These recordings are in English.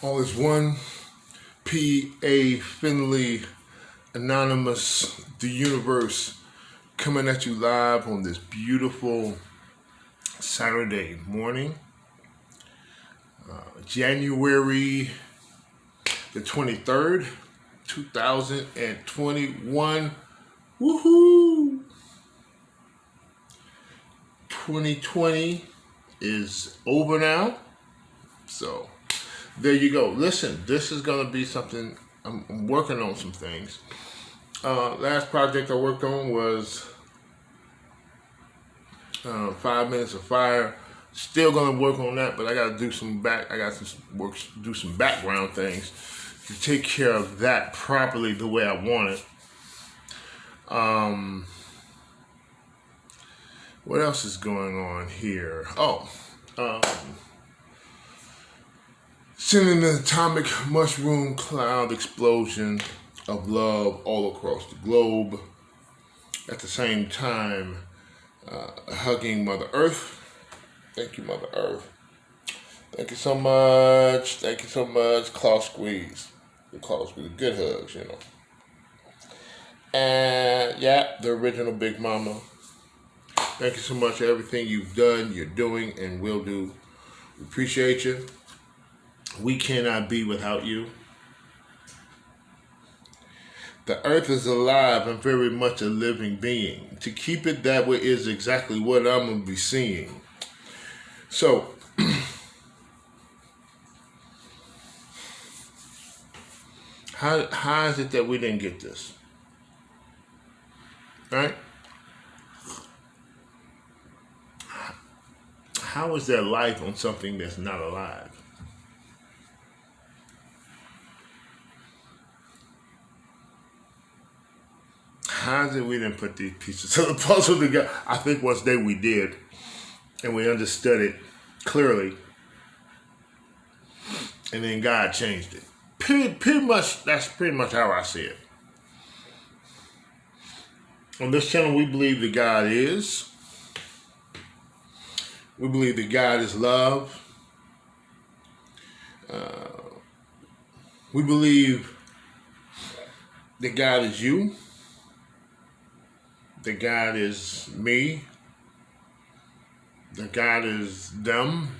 All is one. P.A. Finley, Anonymous, the universe, coming at you live on this beautiful Saturday morning, January the 23rd, 2021. Woohoo! 2020 is over now. So there you go. Listen, this is going to be something. I'm working on some things. Last project I worked on was 5 Minutes of Fire. Still going to work on that, but I got to do some do some background things to take care of that properly the way I want it. What else is going on here? Sending an atomic mushroom cloud explosion of love all across the globe. At the same time, hugging Mother Earth. Thank you, Mother Earth. Thank you so much. Thank you so much. Claw squeeze. The claw squeeze. Good hugs, you know. And yeah, the original Big Mama. Thank you so much for everything you've done, you're doing, and will do. We appreciate you. We cannot be without you. The earth is alive and very much a living being. To keep it that way is exactly what I'm going to be seeing. So, how is it that we didn't get this? Right? How is there life on something that's not alive? How is it we didn't put these pieces of the puzzle together? I think one day we did, and we understood it clearly, and then God changed it. Pretty much, that's pretty much how I see it. On this channel, we believe that God is. We believe that God is love. We believe that God is you. That God is me. That God is them.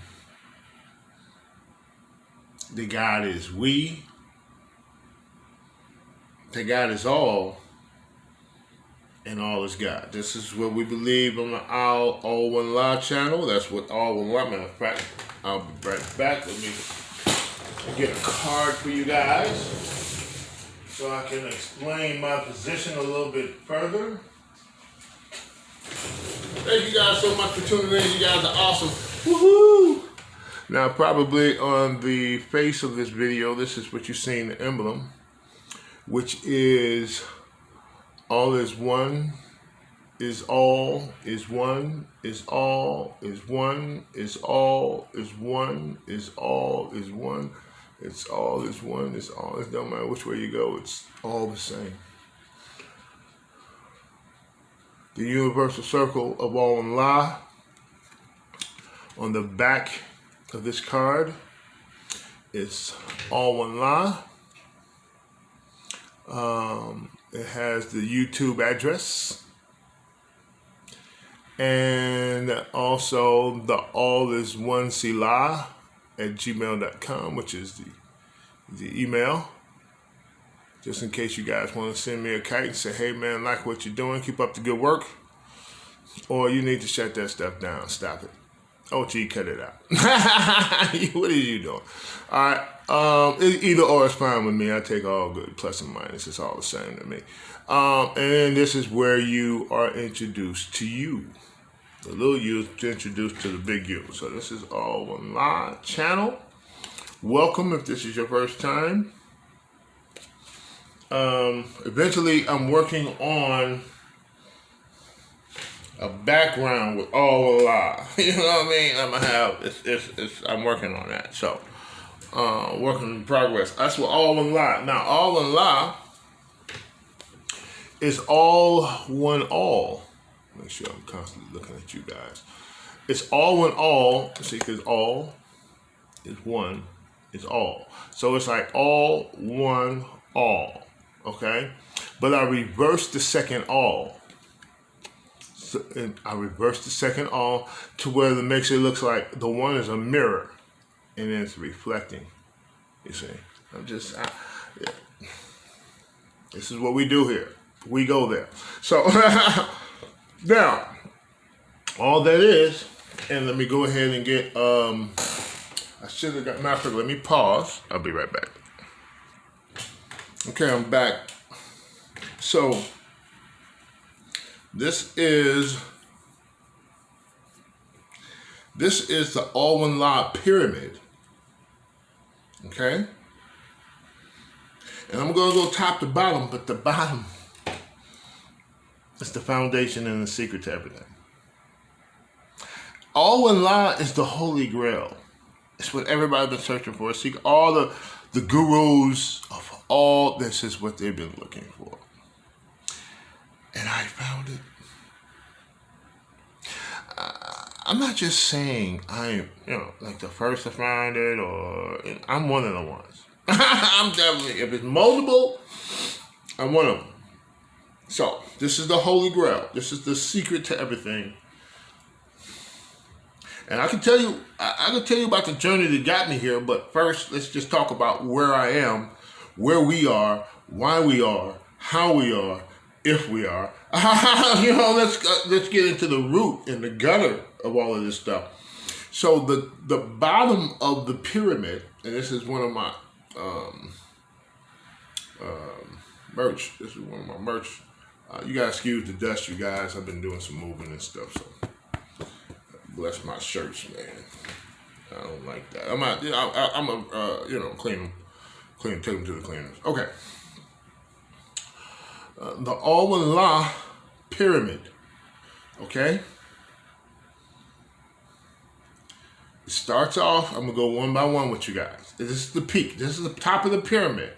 That God is we. That God is all. And all is God. This is what we believe on the All1llA channel. That's what All1llA. Matter of fact, I'll be right back. Let me get a card for you guys so I can explain my position a little bit further. Thank you guys so much for tuning in. You guys are awesome. Woohoo! Now, probably on the face of this video, this is what you see in the emblem, which is all is one, is all, is one, is all, is one, is all, is one, is all, is one, it's all, is one, it's all, it don't matter which way you go, it's all the same. The universal circle of All1llA on the back of this card is All1llA. It has the YouTube address and also the All1llA at gmail.com, which is the email. Just in case you guys want to send me a kite and say, hey man, like what you're doing, keep up the good work. Or you need to shut that stuff down, stop it. Oh, gee, cut it out. What are you doing? All right. Either or is fine with me. I take all good, plus and minus. It's all the same to me. And then this is where you are introduced to you. The little you is introduced to the big you. So this is All1llA channel. Welcome if this is your first time. Eventually, I'm working on a background with All1llA. You know what I mean? I'm gonna have I'm working on that. So, working in progress. That's what All1llA. Now, All1llA is AllOneAll. Make sure I'm constantly looking at you guys. It's AllOneAll. See, because all is one, is all. So it's like all, one, all. Okay? But I reverse the second all. So, and I reverse the second all to where it makes it look like the one is a mirror and then it's reflecting. You see? Yeah. This is what we do here. We go there. So now, all that is, and let me go ahead and get, I should have got, matter of fact, let me pause. I'll be right back. Okay, I'm back. So, this is the All1llA pyramid. Okay? And I'm going to go top to bottom, but the bottom is the foundation and the secret to everything. All1llA is the holy grail. It's what everybody's been searching for. All the gurus of all this is what they've been looking for. And I found it. I'm not just saying I'm, like the first to find it, or I'm one of the ones. I'm definitely, if it's multiple, I'm one of them. So, this is the holy grail. This is the secret to everything. And I can tell you about the journey that got me here, but first, let's just talk about where I am, where we are, why we are, how we are, if we are. Let's get into the root and the gutter of all of this stuff. So the bottom of the pyramid, and this is one of my merch. This is one of my merch. You gotta excuse the dust, you guys. I've been doing some moving and stuff, so bless my shirts, man. I don't like that. I'm a clean, take them to the cleaners. Okay. The All1llA pyramid. Okay. It starts off. I'm gonna go one by one with you guys. This is the peak. This is the top of the pyramid.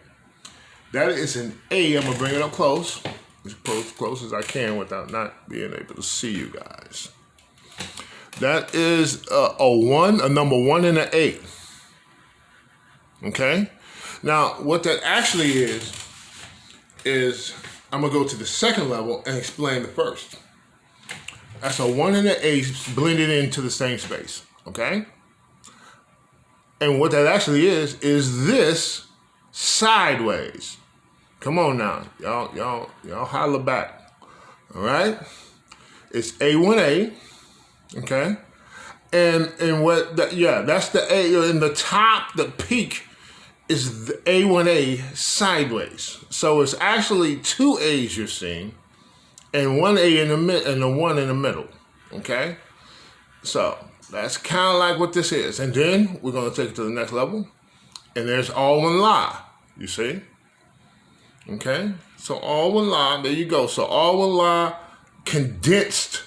That is an A. I'm gonna bring it up close, as close as I can without not being able to see you guys. That is a number 1 and an 8. Okay? Now, what that actually is I'm going to go to the second level and explain the first. That's a 1 and an 8 blended into the same space. Okay? And what that actually is this sideways. Come on now. Y'all holler back. All right? It's A1A. Okay, and what that's the A in the top. The peak is the A1A sideways. So it's actually 2 A's you're seeing, and 1 A in the mid and the 1 in the middle. Okay, so that's kind of like what this is. And then we're gonna take it to the next level, and there's All1llA. You see? Okay, so All1llA. There you go. So All1llA condensed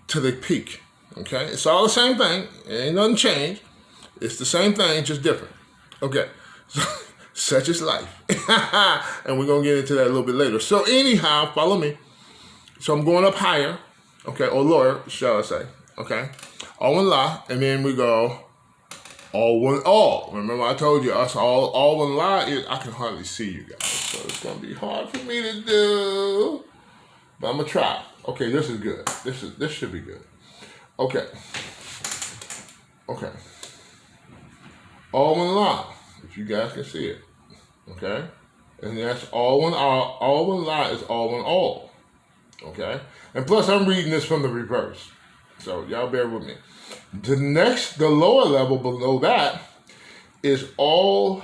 to the peak. Okay, it's all the same thing. Ain't nothing changed. It's the same thing, just different. Okay, so, such is life. And we're gonna get into that a little bit later. So anyhow, follow me. So I'm going up higher. Okay, or lower, shall I say? Okay, All1llA, and then we go AllOneAll. Remember I told you us All1llA is. I can hardly see you guys, so it's gonna be hard for me to do. But I'm gonna try. Okay, this is good. This should be good. Okay. All1llA, if you guys can see it. Okay? And that's All1llA. All1llA is AllOneAll. Okay? And plus I'm reading this from the reverse. So y'all bear with me. The lower level below that is All1All.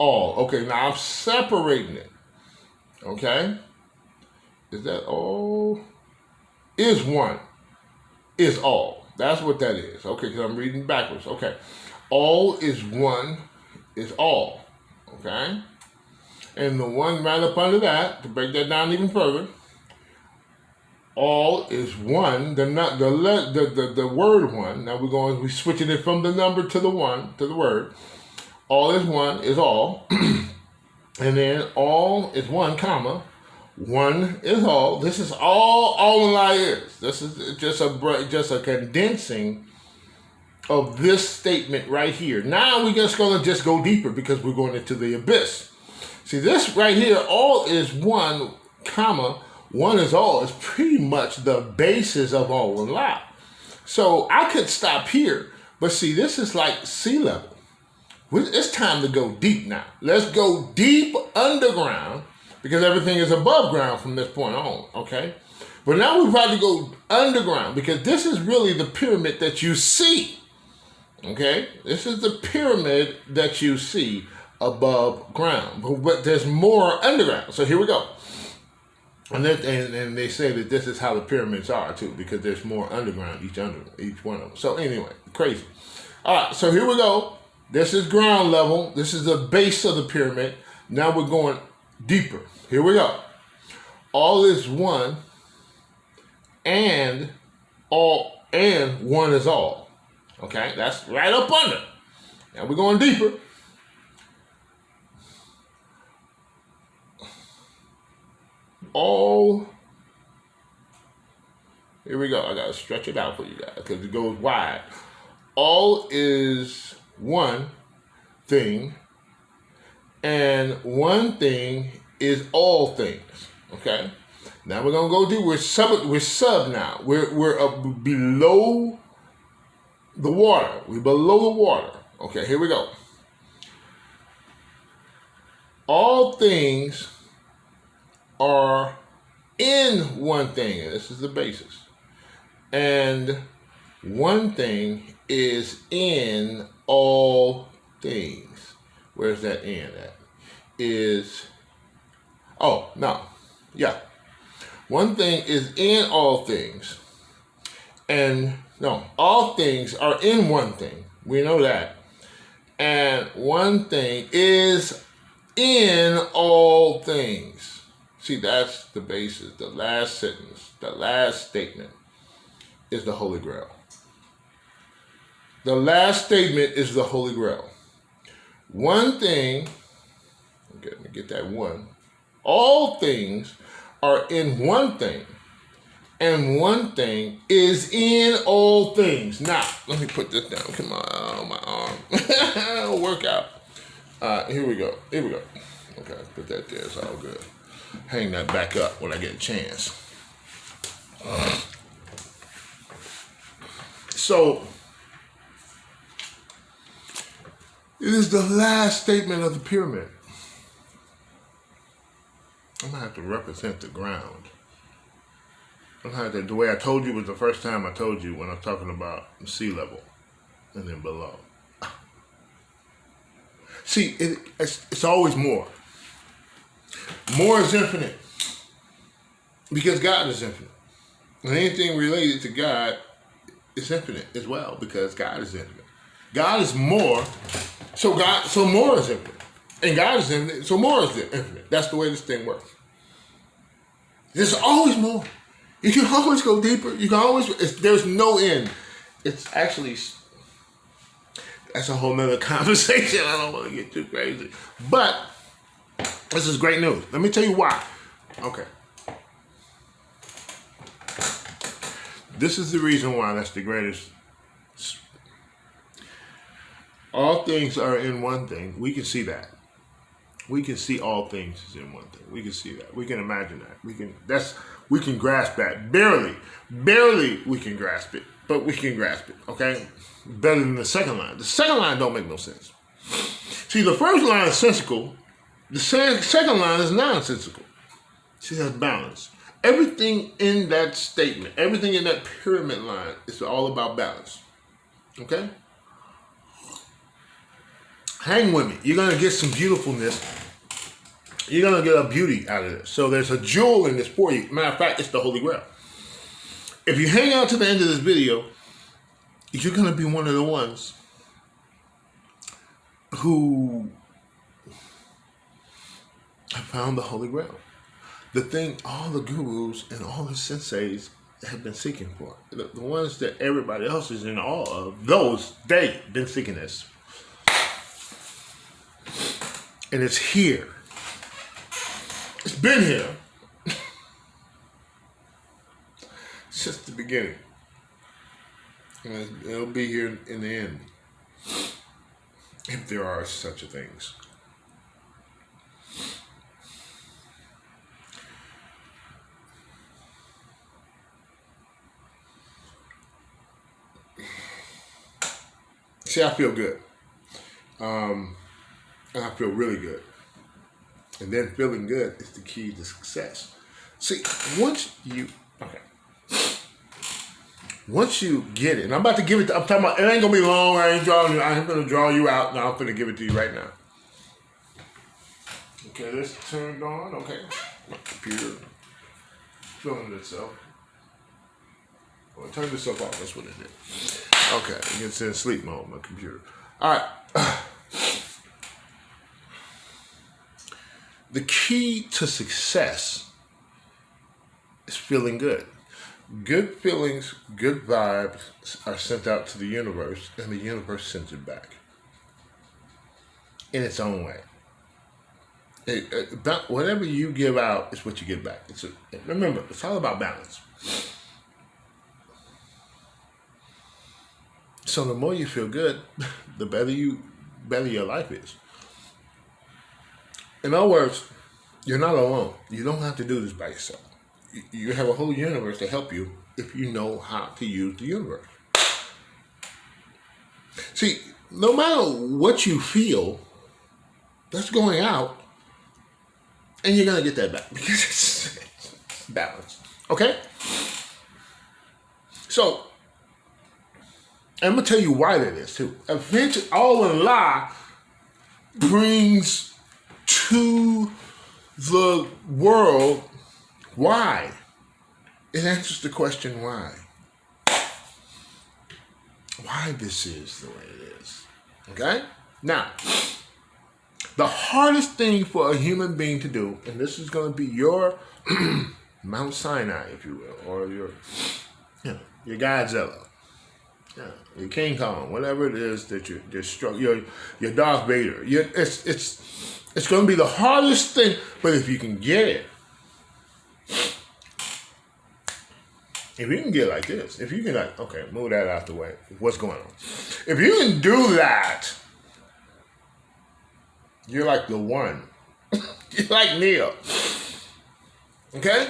Okay, now I'm separating it. Okay? Is that all? Is one. Is all. That's what that is. Okay, because I'm reading backwards. Okay. All is one, is all. Okay? And the one right up under that, to break that down even further, all is one, the word one. Now we're switching it from the number to the one, to the word. All is one, is all. And then all is one, comma. One is all. This is all All1llA is. This is just a condensing of this statement right here. Now we're just going to just go deeper because we're going into the abyss. See, this right here, all is one, comma, one is all, is pretty much the basis of All1llA. So I could stop here, but see, this is like sea level. It's time to go deep now. Let's go deep underground because everything is above ground from this point on, okay? But now we're about to go underground because this is really the pyramid that you see, okay? This is the pyramid that you see above ground, but there's more underground. So here we go. And they say that this is how the pyramids are too, because there's more underground each one of them. So anyway, crazy. All right, so here we go. This is ground level. This is the base of the pyramid. Now we're going deeper. Here we go. All is one, and one is all. Okay, that's right up under. Now we're going deeper. All. Here we go. I gotta stretch it out for you guys because it goes wide. All is one thing, and one thing is all things. Okay. Now we're gonna go do. We're sub now. We're up below the water. We're below the water. Okay. Here we go. All things are in one thing, and this is the basis. And one thing is in all things. Where's that in at? One thing is in all things. And no, all things are in one thing. We know that. And one thing is in all things. See, that's the basis. The last sentence, the last statement is the Holy Grail. The last statement is the Holy Grail. One thing, okay, let me get that one. All things are in one thing, and one thing is in all things. Now, let me put this down. Come on, my arm. Workout. Here we go. Okay, put that there. It's all good. Hang that back up when I get a chance. So, it is the last statement of the pyramid. I'm going to have to represent the ground. The way I told you was the first time I told you when I'm talking about sea level and then below. See, it's always more. More is infinite because God is infinite. And anything related to God is infinite as well because God is infinite. God is more, so more is infinite. And God is infinite, so more is infinite. That's the way this thing works. There's always more. You can always go deeper. You can always, there's no end. It's actually, that's a whole nother conversation. I don't want to get too crazy. But this is great news. Let me tell you why. Okay. This is the reason why that's the greatest. All things are in one thing. We can see that. We can see all things is in one thing. We can see that. We can imagine that. We can grasp that. Barely we can grasp it, but we can grasp it, okay? Better than the second line. The second line don't make no sense. See, the first line is sensical. The second line is nonsensical. See, that's balance. Everything in that statement, everything in that pyramid line is all about balance, okay? Hang with me. You're going to get some beautifulness. You're going to get a beauty out of this. So there's a jewel in this for you. Matter of fact, it's the Holy Grail. If you hang out to the end of this video, you're going to be one of the ones who have found the Holy Grail. The thing all the gurus and all the senseis have been seeking for. The ones that everybody else is in awe of, those, they've been seeking this. And it's here. It's been here. Since the beginning. And it'll be here in the end, if there are such a things. See, I feel good. And I feel really good. And then feeling good is the key to success. See, once you get it, and I'm about to give it, I'm talking about, it ain't gonna be long, I ain't gonna draw you out, now I'm gonna give it to you right now. Okay, this turned on, okay. My computer filming itself. Well, turn this off, that's what it did. Okay, it's in sleep mode, my computer. All right. The key to success is feeling good. Good feelings, good vibes are sent out to the universe, and the universe sends it back in its own way. Whatever you give out is what you get back. Remember, it's all about balance. So the more you feel good, the better your life is. In other words, you're not alone. You don't have to do this by yourself. You have a whole universe to help you if you know how to use the universe. See, no matter what you feel, that's going out, and you're going to get that back because it's balanced. Okay? So, I'm going to tell you why that is, too. Eventually, All1llA brings to the world why. It answers the question why. Why this is the way it is. Okay? Now, the hardest thing for a human being to do, and this is going to be your Mount Sinai, if you will, or your Godzilla, your King Kong, whatever it is that you're struggling, your Darth Vader. It's going to be the hardest thing, but if you can get it, if you can get like this, if you can okay, move that out the way. What's going on? If you can do that, you're like the one. You're like Neo. Okay?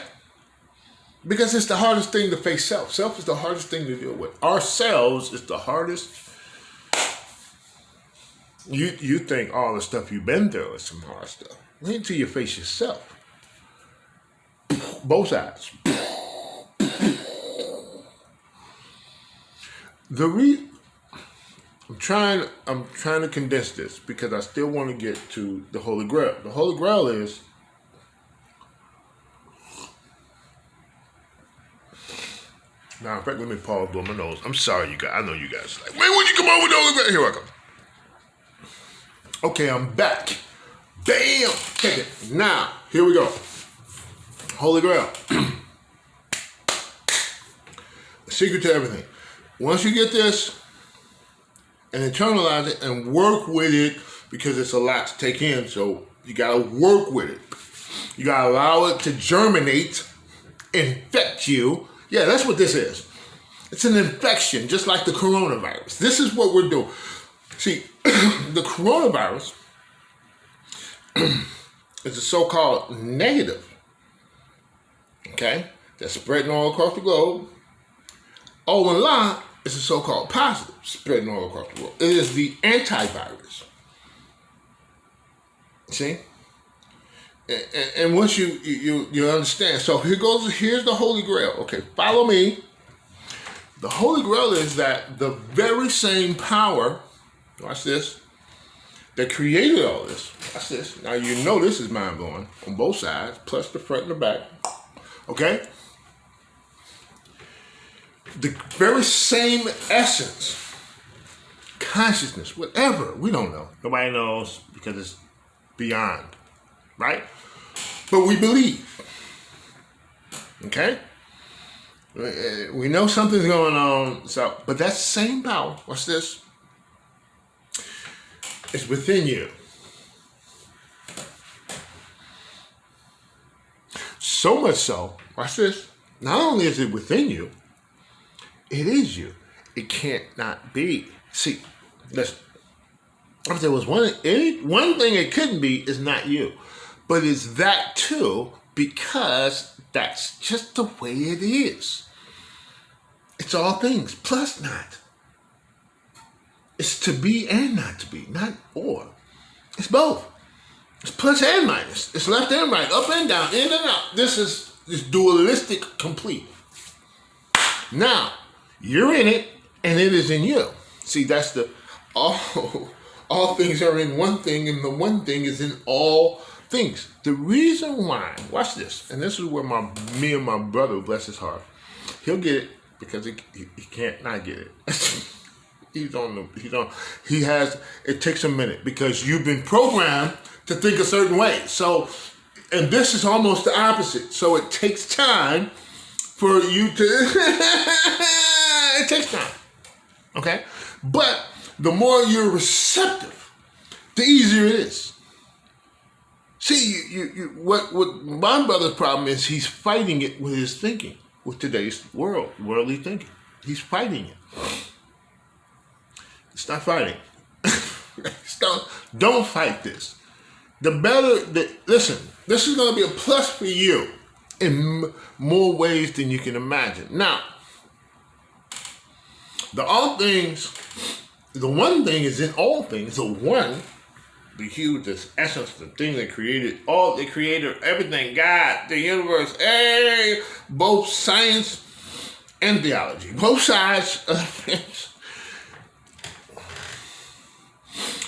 Because it's the hardest thing to face self. Self is the hardest thing to deal with. Ourselves is the hardest. You think all the stuff you've been through is some hard stuff. Wait until you face yourself. Both sides. I'm trying to condense this because I still want to get to the Holy Grail. The Holy Grail is now. In fact, let me pause, blow my nose. I'm sorry, you guys. I know you guys are like, when would you come over with the Holy Grail? Here I come. Okay, I'm back. Bam! Take it. Now, here we go. Holy Grail. The secret to everything. Once you get this and internalize it and work with it, because it's a lot to take in, so you gotta work with it. You gotta allow it to germinate, infect you. Yeah, that's what this is. It's an infection, just like the coronavirus. This is what we're doing. See, the coronavirus is a so-called negative, okay, that's spreading all across the globe. All1llA is a so-called positive, spreading all across the world. It is the antivirus. See? And once you understand, so here's the Holy Grail. Okay, follow me. The Holy Grail is that the very same power, watch this, that created all this. Watch this. Now you know this is mind-blowing on both sides, plus the front and the back. Okay? The very same essence, consciousness, whatever, we don't know. Nobody knows because it's beyond, right? But we believe. Okay? We know something's going on, but that same power, watch this, is within you. So much so, watch this, not only is it within you, it is you. It can't not be. See, listen. If there was one thing it couldn't be, is not you. But it's that too, because that's just the way it is. It's all things, plus not. It's to be and not to be, not or. It's both. It's plus and minus. It's left and right, up and down, in and out. This is dualistic complete. Now, you're in it, and it is in you. See, that's the, all things are in one thing, and the one thing is in all things. The reason why, watch this, and this is where me and my brother, bless his heart, he'll get it because he can't not get it. It takes a minute because you've been programmed to think a certain way. So, and this is almost the opposite. So it takes time for you to, it takes time, okay? But the more you're receptive, the easier it is. See, what my brother's problem is, he's fighting it with his thinking, with today's worldly thinking. He's fighting it. Stop fighting. Don't fight this. Listen, this is going to be a plus for you in more ways than you can imagine. Now, the one thing is in all things. The one, the huge, the essence, the thing that created all, the creator, everything, God, the universe, both science and theology, both sides of the fence.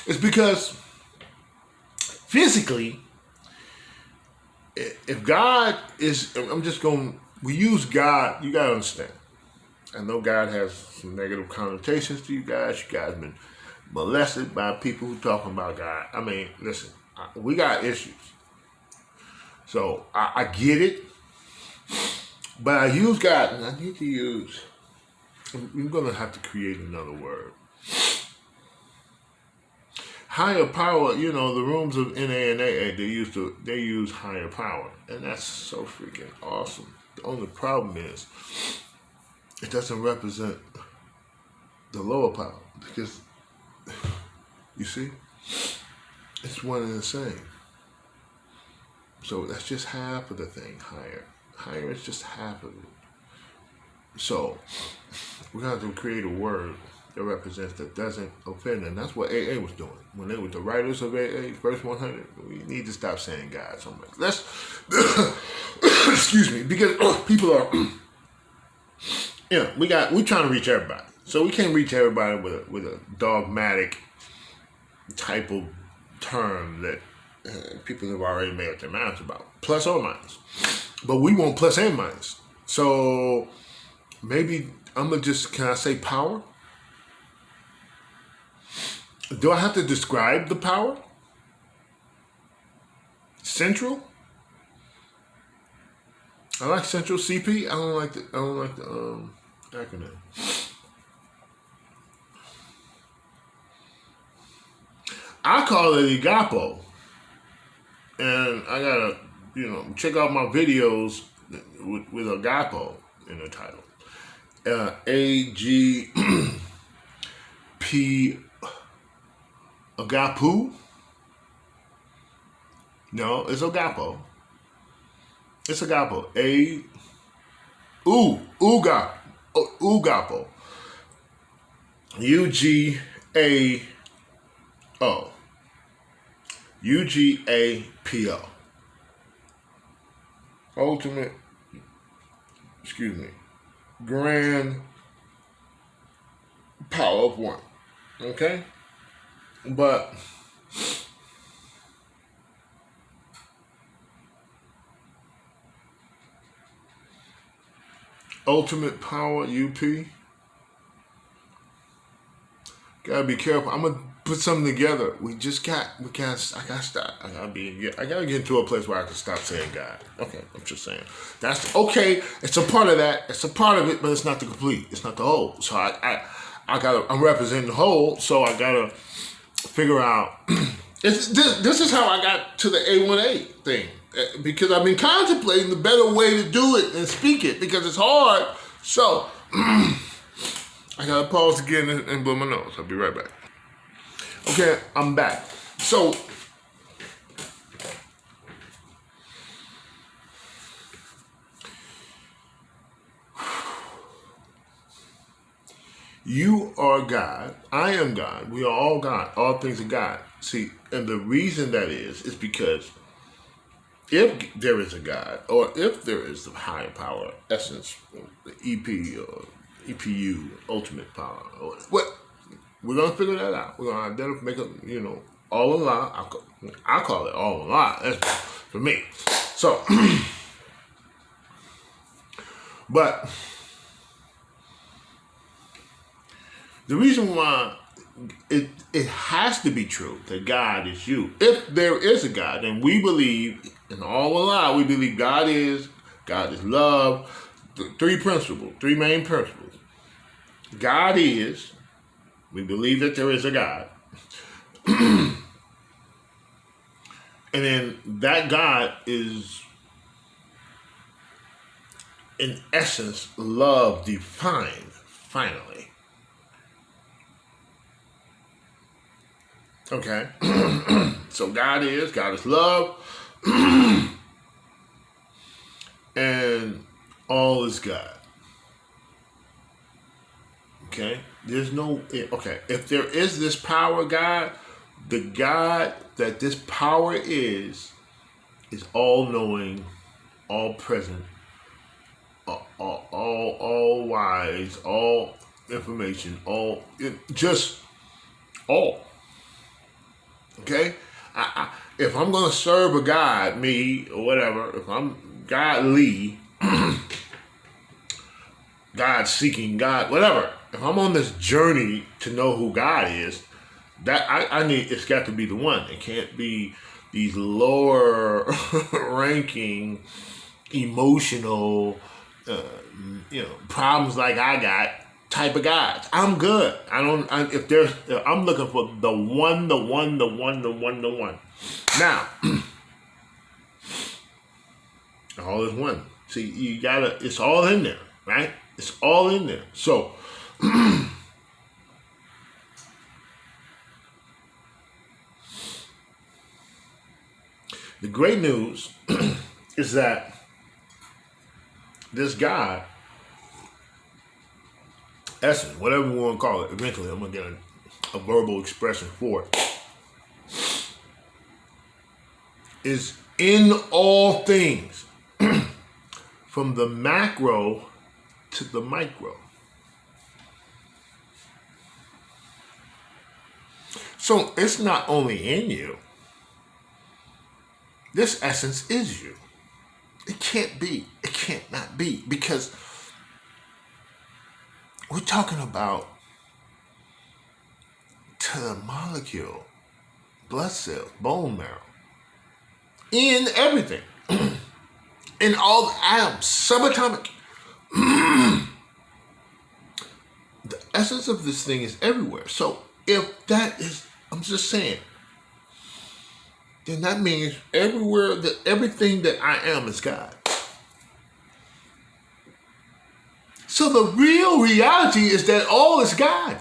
It's because physically, if God is, we use God, you got to understand. I know God has some negative connotations to you guys. You guys been molested by people who talking about God. I mean, listen, we got issues. So I get it, but I use God, and I need to use, I'm going to have to create another word. Higher power, the rooms of NA and AA, they use higher power. And that's so freaking awesome. The only problem is, it doesn't represent the lower power. Because, you see, it's one and the same. So that's just half of the thing, higher. Higher is just half of it. So, we're going to have to create a word that represents, that doesn't offend, and that's what AA was doing. When they were the writers of AA, First 100, we need to stop saying God so much. Let's, excuse me, because people are, we're trying to reach everybody. So we can't reach everybody with a dogmatic type of term that people have already made up their minds about, plus or minus. But we want plus and minus. So maybe can I say power? Do I have to describe the power? Central? I like Central. CP. I don't like the acronym. I call it Agapo, and I gotta check out my videos with Agapo in the title. AGP. Agapu? No, it's Agapo. It's Agapo. Ugapo. UGAO. UGAPO. Ultimate, grand power of one. Okay? But ultimate power, UP. Gotta be careful. I'm gonna put something together. I gotta stop. I gotta get into a place where I can stop saying God. Okay, I'm just saying. That's okay. It's a part of that. It's a part of it, but it's not the complete. It's not the whole. So I'm representing the whole. So I gotta figure out. This is how I got to the A1A thing, because I've been contemplating the better way to do it and speak it, because it's hard. So I gotta pause again and blow my nose. I'll be right back. Okay, I'm back. So, you are God. I am God. We are all God. All things are God. See, and the reason that is because if there is a God, or if there is the higher power, essence, the EP or EPU, ultimate power, or what, we're gonna figure that out. We're gonna identify, make a, all-1llA. I call it all-1llA. That's for me. So, but the reason why it has to be true that God is you. If there is a God, and we believe in all-1llA, we believe God is love. Three main principles. God is. We believe that there is a God. And then that God is, in essence, love defined, finally. Okay? So God is love, and all is God. Okay? There's no, okay, if there is this power, God, the God that this power is all-knowing, all-present, all wise, all information, just all. Okay? If I'm going to serve a God, me, or whatever, if I'm godly, God seeking, God, whatever, if I'm on this journey to know who God is, that I need, it's got to be the one. It can't be these lower ranking, emotional, problems like I got type of gods. I'm good. I'm looking for the one. Now, all is one. See, you gotta, it's all in there, right? It's all in there. So, the great news is that this God, essence, whatever we want to call it, eventually I'm going to get a verbal expression for it, is in all things, from the macro to the micro. So it's not only in you. This essence is you. It can't be. It can't not be. Because we're talking about to the molecule, blood cells, bone marrow, in everything, in all the atoms, subatomic. The essence of this thing is everywhere. So if that is, I'm just saying, then that means everywhere, that everything that I am is God. So the real reality is that all is God.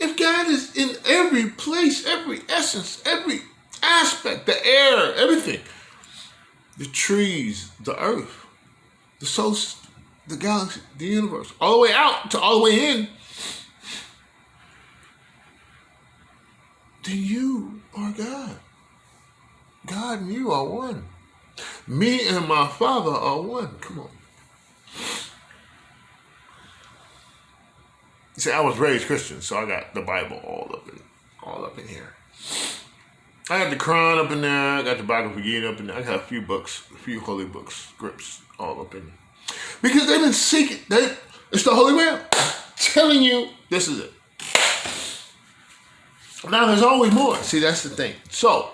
If God is in every place, every essence, every aspect, the air, everything, the trees, the earth, the soul, the galaxy, the universe, all the way out to all the way in, then you are God. God and you are one. Me and my Father are one. Come on. You see, I was raised Christian, so I got the Bible all up in here. I got the Quran up in there. I got the Bible up in there. I got a few books, a few holy books, scripts all up in there. Because they've been seeking. It's the Holy Grail. Telling you, this is it. Now, there's always more. See, that's the thing. So,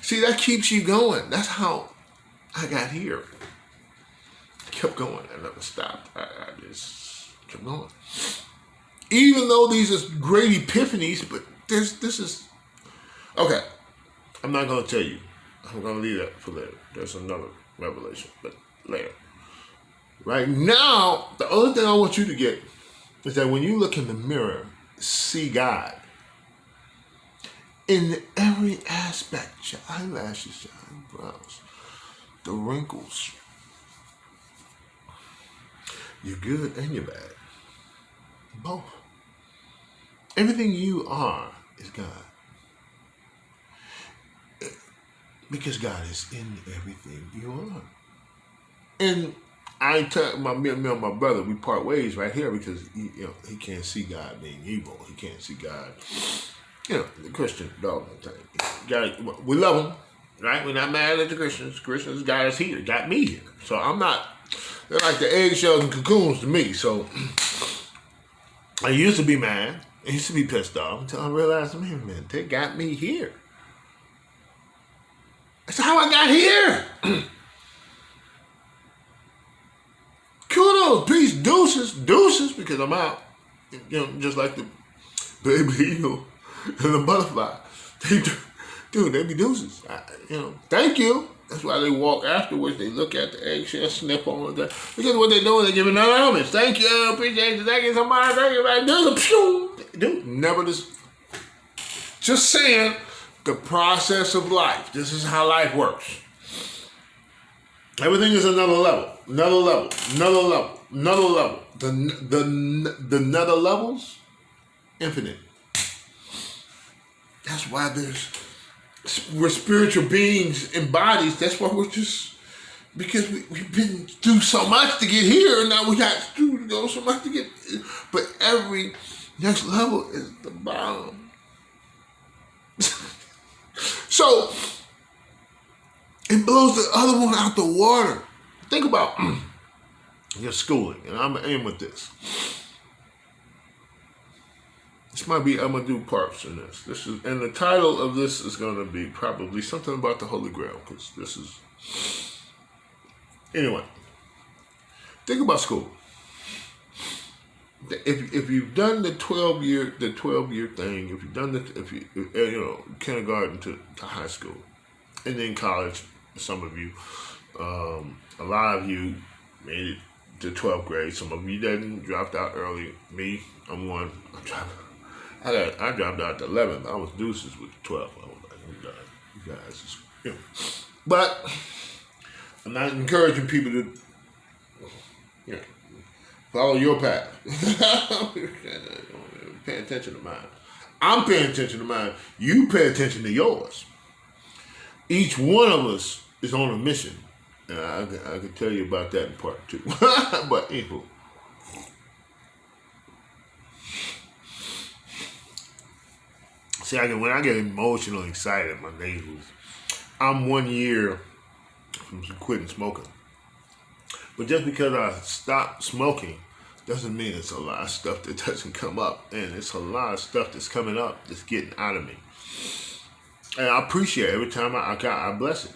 see, that keeps you going. That's how I got here. I kept going. I never stopped. I just kept going. Even though these are great epiphanies, but this is... Okay, I'm not going to tell you. I'm going to leave that for later. There's another revelation, but later. Right now, the only thing I want you to get is that when you look in the mirror, see God in every aspect. Your eyelashes, your eyebrows, the wrinkles. You're good and you're bad. Both. Everything you are is God. Because God is in everything you are. And I tell me and my brother, we part ways right here because he can't see God being evil. He can't see God, the Christian dogma thing. God, we love him, right? We're not mad at the Christians. Christians got us here, got me here. So I'm not. They're like the eggshells and cocoons to me. So I used to be mad. I used to be pissed off until I realized, man, they got me here. That's how I got here. Kudos, peace, deuces, because I'm out. Just like the baby eagle and the butterfly. They be deuces. Thank you. That's why they walk afterwards. They look at the eggshell, snip on it. Because what they're doing, they're giving another homage. Thank you, appreciate you, thank you, somebody, thank you, right? Dude, never this. Just saying, the process of life. This is how life works. Everything is another level. The nether levels, infinite. That's why we're spiritual beings in bodies. That's why we're just, because we've been through so much to get here, and now we got to go so much to get, but every next level is the bottom. So, it blows the other one out the water. Think about your schooling, and I'm going to end with this. I'm going to do parts in this. And the title of this is going to be probably something about the Holy Grail, because this is, anyway, think about school. If you've done the 12-year thing, if you've done kindergarten to high school, and then college, some of you, a lot of you made it to 12th grade. Some of you didn't, dropped out early. Me, I'm one. I dropped out at the 11th. I was deuces with the 12th. I was like, you guys, But I'm not encouraging people to, follow your path. Pay attention to mine. I'm paying attention to mine. You pay attention to yours. Each one of us is on a mission. And I can tell you about that in part 2. But anywho. See, when I get emotional and excited, my nasals. I'm 1 year from quitting smoking. But just because I stopped smoking doesn't mean it's a lot of stuff that doesn't come up. And it's a lot of stuff that's coming up that's getting out of me. And I appreciate it. Every time I bless it.